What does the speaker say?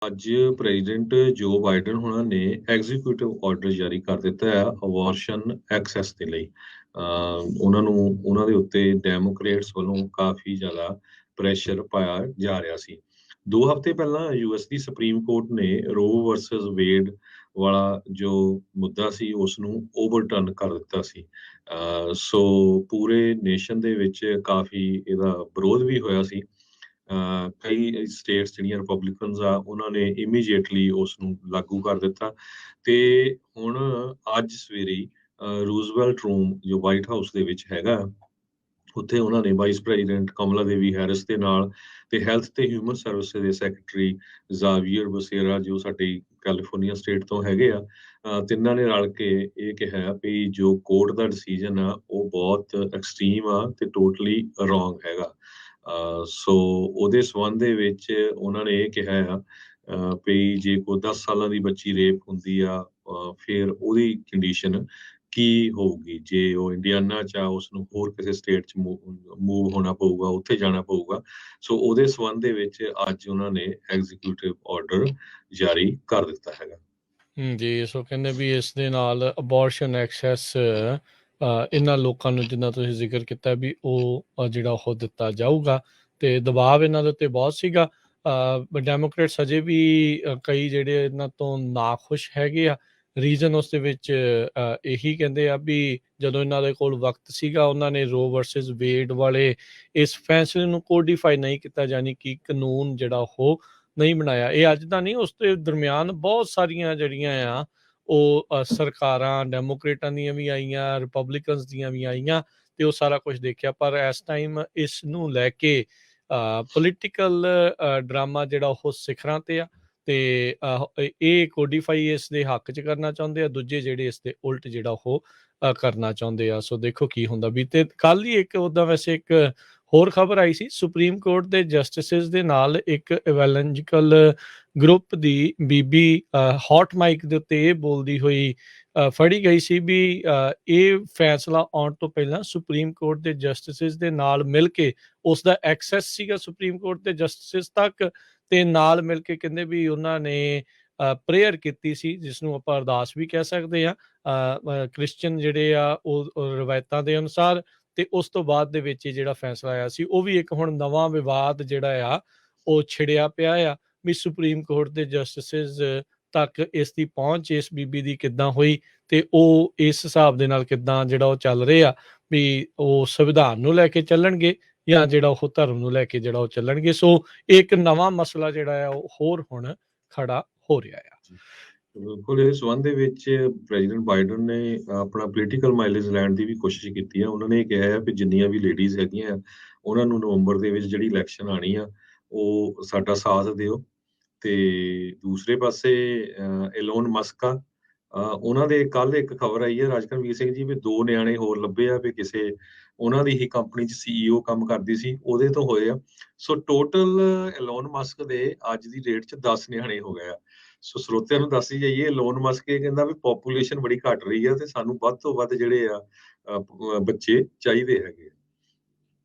ਅੱਜ ਪ੍ਰੈਜ਼ੀਡੈਂਟ ਜੋ ਬਾਈਡਨ ਹੋਣਾ ਨੇ ਐਗਜ਼ੀਕਿਊਟਿਵ ਆਰਡਰ ਜਾਰੀ ਕਰ ਦਿੱਤਾ ਹੈ ਅਬੋਰਸ਼ਨ ਐਕਸੈਸ ਦੇ ਲਈ। ਉਹਨਾਂ ਨੂੰ ਉਹਨਾਂ ਦੇ ਉੱਤੇ ਡੈਮੋਕ੍ਰੇਟਸ ਵੱਲੋਂ ਕਾਫੀ ਜ਼ਿਆਦਾ ਪ੍ਰੈਸ਼ਰ ਪਾਇਆ ਜਾ ਰਿਹਾ ਸੀ। 2 ਹਫ਼ਤੇ ਪਹਿਲਾਂ ਯੂਐਸ ਦੀ ਸੁਪਰੀਮ ਕੋਰਟ ਨੇ ਰੋ ਵਰਸਸ ਵੇਡ ਵਾਲਾ ਜੋ ਮੁੱਦਾ ਸੀ ਉਸ ਨੂੰ ਓਵਰਟਰਨ ਕਰ ਦਿੱਤਾ ਸੀ। ਸੋ ਪੂਰੇ ਨੇਸ਼ਨ ਦੇ ਵਿੱਚ ਕਾਫੀ ਇਹਦਾ ਵਿਰੋਧ ਵੀ ਹੋਇਆ ਸੀ। ਕਈ ਸਟੇਟਸ ਜਿਹੜੀਆਂ ਰਿਪਬਲਿਕਨਸ ਆ ਉਹਨਾਂ ਨੇ ਇਮੀਡੀਏਟਲੀ ਉਸ ਨੂੰ ਲਾਗੂ ਕਰ ਦਿੱਤਾ ਤੇ ਹੁਣ ਅੱਜ ਸਵੇਰੇ ਰੂਜ਼ਵੈਲਟ ਰੂਮ ਜੋ ਵਾਈਟ ਹਾਊਸ ਦੇ ਵਿੱਚ ਹੈਗਾ ਉੱਥੇ ਉਹਨਾਂ ਨੇ ਵਾਈਸ ਪ੍ਰੈਜ਼ੀਡੈਂਟ ਕਮਲਾ ਦੇਵੀ ਹੈਰਿਸ ਦੇ ਨਾਲ ਤੇ ਹੈਲਥ ਤੇ ਹਿਊਮਨ ਸਰਵਿਸਿਜ਼ ਦੇ ਸੈਕਟਰੀ ਜ਼ਾਵੀਅਰ ਬਸੇਰਾ ਜੋ ਸਾਡੀ ਕੈਲੀਫੋਰਨੀਆ ਸਟੇਟ ਤੋਂ ਹੈਗੇ ਆ, ਤਿੰਨਾਂ ਨੇ ਰਲ ਕੇ ਇਹ ਕਿਹਾ ਵੀ ਜੋ ਕੋਰਟ ਦਾ ਡਿਸੀਜਨ ਆ ਉਹ ਬਹੁਤ ਐਕਸਟ੍ਰੀਮ ਆ ਤੇ ਟੋਟਲੀ ਰੋਂਗ ਹੈਗਾ। ਸੋ ਉਹਦੇ ਸੰਬੰਧ ਦੇ ਵਿੱਚ ਉਹਨਾਂ ਨੇ ਇਹ ਕਿਹਾ ਆ ਵੀ ਜੇ ਕੋਈ 10 ਸਾਲਾਂ ਦੀ ਬੱਚੀ ਰੇਪ ਹੁੰਦੀ ਆ ਫਿਰ ਉਹਦੀ ਕੰਡੀਸ਼ਨ ਕੀ ਹੋਊਗੀ। ਜੇ ਉਹ ਇੰਡੀਆਨਾ ਚ ਆ ਉਸਨੂੰ ਹੋਰ ਕਿਸੇ ਸਟੇਟ ਚ ਮੂਵ ਹੋਣਾ ਪਊਗਾ, ਉੱਥੇ ਜਾਣਾ ਪਊਗਾ। ਸੋ ਉਹਦੇ ਸੰਬੰਧ ਦੇ ਵਿੱਚ ਅੱਜ ਉਹਨਾਂ ਨੇ ਐਗਜ਼ੀਕਿਊਟਿਵ ਆਰਡਰ ਜਾਰੀ ਕਰ ਦਿੱਤਾ ਹੈਗਾ। ਜੀ, ਸੋ ਕਹਿੰਦੇ ਵੀ ਇਸ ਦੇ ਨਾਲ ਅਬੋਰਸ਼ਨ ਐਕਸੈਸ ਇਹਨਾਂ ਲੋਕਾਂ ਨੂੰ ਜਿੰਨਾ ਤੁਸੀਂ ਜ਼ਿਕਰ ਕੀਤਾ ਵੀ ਉਹ ਜਿਹੜਾ ਉਹ ਦਿੱਤਾ ਜਾਊਗਾ ਤੇ ਦਬਾਅ ਇਹਨਾਂ ਦੇ ਉੱਤੇ ਬਹੁਤ ਸੀਗਾ। ਡੈਮੋਕ੍ਰੇਟਸ ਅਜੇ ਵੀ ਕਈ ਜਿਹੜੇ ਇਹਨਾਂ ਤੋਂ ਨਾਖੁਸ਼ ਹੈਗੇ ਆ। ਰੀਜ਼ਨ ਉਸ ਦੇ ਵਿੱਚ ਇਹੀ ਕਹਿੰਦੇ ਆ ਵੀ ਜਦੋਂ ਇਹਨਾਂ ਦੇ ਕੋਲ ਵਕਤ ਸੀਗਾ ਉਹਨਾਂ ਨੇ ਰੋ ਵਰਸਸ ਵੇਡ ਵਾਲੇ ਇਸ ਫੈਸਲੇ ਨੂੰ ਕੋਡੀਫਾਈ ਨਹੀਂ ਕੀਤਾ, ਯਾਨੀ ਕਿ ਕਾਨੂੰਨ ਜਿਹੜਾ ਉਹ ਨਹੀਂ ਬਣਾਇਆ। ਇਹ ਅੱਜ ਦਾ ਨਹੀਂ, ਉਸ ਦੇ ਦਰਮਿਆਨ ਬਹੁਤ ਸਾਰੀਆਂ ਜਿਹੜੀਆਂ ਆ ਉਹ ਸਰਕਾਰਾਂ ਡੈਮੋਕ੍ਰੇਟਾਂ ਦੀਆਂ ਵੀ ਆਈਆਂ, ਰਿਪਬਲਿਕਨਸ ਦੀਆਂ ਵੀ ਆਈਆਂ ਤੇ ਉਹ ਸਾਰਾ ਕੁਝ ਦੇਖਿਆ। ਪਰ ਇਸ ਟਾਈਮ ਇਸ ਨੂੰ ਲੈ ਕੇ ਪੋਲੀਟੀਕਲ ਡਰਾਮਾ ਜਿਹੜਾ ਉਹ ਸਿਖਰਾਂ ਤੇ ਆ ਤੇ ਇਹ ਕੋਡੀਫਾਈ ਇਸ ਦੇ ਹੱਕ 'ਚ ਕਰਨਾ ਚਾਹੁੰਦੇ ਆ, ਦੂਜੇ ਜਿਹੜੇ ਇਸ ਦੇ ਉਲਟ ਜਿਹੜਾ ਉਹ ਕਰਨਾ ਚਾਹੁੰਦੇ ਆ। ਸੋ ਦੇਖੋ ਕੀ ਹੁੰਦਾ ਵੀ। ਤੇ ਕੱਲ ਹੀ ਇੱਕ ਉੱਦਾਂ ਵੈਸੇ ਇੱਕ ਹੋਰ ਖਬਰ ਆਈ ਸੀ, ਸੁਪਰੀਮ ਕੋਰਟ ਦੇ ਜਸਟਿਸਿਸ ਦੇ ਨਾਲ ਇੱਕ ਇਵੈਂਜੀਕਲ ਗਰੁੱਪ ਦੀ ਬੀਬੀ ਹੌਟ ਮਾਈਕ ਦੇ ਉੱਤੇ ਇਹ ਬੋਲਦੀ ਹੋਈ ਫੜੀ ਗਈ ਸੀ ਵੀ ਇਹ ਫੈਸਲਾ ਆਉਣ ਤੋਂ ਪਹਿਲਾਂ ਸੁਪਰੀਮ ਕੋਰਟ ਦੇ ਜਸਟਿਸਿਸ ਦੇ ਨਾਲ ਮਿਲ ਕੇ ਉਸ ਦਾ ਐਕਸੈਸ ਸੀਗਾ ਸੁਪਰੀਮ ਕੋਰਟ ਦੇ ਜਸਟਿਸਿਸ ਤੱਕ ਤੇ ਨਾਲ ਮਿਲ ਕੇ ਕਹਿੰਦੇ ਵੀ ਉਹਨਾਂ ਨੇ ਪ੍ਰੇਅਰ ਕੀਤੀ ਸੀ, ਜਿਸ ਨੂੰ ਆਪਾਂ ਅਰਦਾਸ ਵੀ ਕਹਿ ਸਕਦੇ ਆ ਕ੍ਰਿਸਚਨ ਜਿਹੜੇ ਆ ਉਹ ਰਵਾਇਤਾਂ ਦੇ ਅਨੁਸਾਰ। ਤੇ ਉਸ ਤੋਂ ਬਾਅਦ ਦੇ ਵਿੱਚ ਜਿਹੜਾ ਫੈਸਲਾ ਆਇਆ ਸੀ ਉਹ ਵੀ ਇੱਕ ਹੁਣ ਨਵਾਂ ਵਿਵਾਦ ਜਿਹੜਾ ਆ ਉਹ ਛਿੜਿਆ ਪਿਆ ਆ ਵੀ ਸੁਪਰੀਮ ਕੋਰਟ ਦੇ ਜਸਟਿਸਿਸ ਤੱਕ ਇਸ ਦੀ ਪਹੁੰਚ ਇਸ ਬੀਬੀ ਦੀ ਕਿੱਦਾਂ ਹੋਈ ਤੇ ਉਹ ਇਸ ਹਿਸਾਬ ਦੇ ਨਾਲ ਕਿੱਦਾਂ ਜਿਹੜਾ ਉਹ ਚੱਲ ਰਹੇ ਆ ਵੀ ਉਹ ਸੰਵਿਧਾਨ ਨੂੰ ਲੈ ਕੇ ਚੱਲਣਗੇ ਜਾਂ ਜਿਹੜਾ ਉਹ ਧਰਮ ਨੂੰ ਲੈ ਕੇ ਜਿਹੜਾ ਉਹ ਚੱਲਣਗੇ। ਸੋ ਇੱਕ ਨਵਾਂ ਮਸਲਾ ਜਿਹੜਾ ਆ ਉਹ ਹੋਰ ਹੁਣ ਖੜਾ ਹੋ ਰਿਹਾ ਆ। ਬਿਲਕੁਲ, ਇਸ ਸੰਬੰਧ ਦੇ ਵਿੱਚ ਪ੍ਰੈਜ਼ੀਡੈਂਟ ਬਾਈਡਨ ਨੇ ਆਪਣਾ ਪੋਲੀਟੀਕਲ ਮਾਈਲੇਜ ਲੈਣ ਦੀ ਵੀ ਕੋਸ਼ਿਸ਼ ਕੀਤੀ ਹੈ। ਉਹਨਾਂ ਨੇ ਕਿਹਾ ਹੈ ਕਿ ਜਿੰਨੀਆਂ ਵੀ ਲੇਡੀਜ਼ ਹੈਗੀਆਂ ਉਹਨਾਂ ਨੂੰ ਨਵੰਬਰ ਦੇ ਵਿੱਚ ਜਿਹੜੀ ਇਲੈਕਸ਼ਨ ਆਣੀ ਆ ਉਹ ਸਾਡਾ ਸਾਥ ਦਿਓ। ਤੇ ਦੂਸਰੇ ਪਾਸੇ ਐਲੋਨ ਮਸਕ ਆ, ਉਹਨਾਂ ਦੇ ਕੱਲ ਇੱਕ ਖਬਰ ਆਈ ਹੈ ਰਾਜਕਰਮਵੀਰ ਸਿੰਘ ਜੀ ਵੀ 2 ਨਿਆਣੇ ਹੋਰ ਲੱਭੇ ਆ ਵੀ ਕਿਸੇ ਉਹਨਾਂ ਦੀ ਹੀ ਕੰਪਨੀ 'ਚ CEO ਕੰਮ ਕਰਦੀ ਸੀ ਉਹਦੇ ਤੋਂ ਹੋਏ ਆ। ਸੋ ਟੋਟਲ ਐਲੋਨ ਮਸਕ ਦੇ ਅੱਜ ਦੀ ਡੇਟ 'ਚ 10 ਨਿਆਣੇ ਹੋ ਗਏ ਆ। ਸੋ ਸਰੋਤਿਆਂ ਨੂੰ ਦੱਸੀ ਜਾਈਏ, ਐਲੋਨ ਮਸਕ ਇਹ ਕਹਿੰਦਾ ਵੀ ਪੋਪੂਲੇਸ਼ਨ ਬੜੀ ਘਟ ਰਹੀ ਆ ਤੇ ਸਾਨੂੰ ਵੱਧ ਤੋਂ ਵੱਧ ਜਿਹੜੇ ਆ ਬੱਚੇ ਚਾਹੀਦੇ ਹੈਗੇ।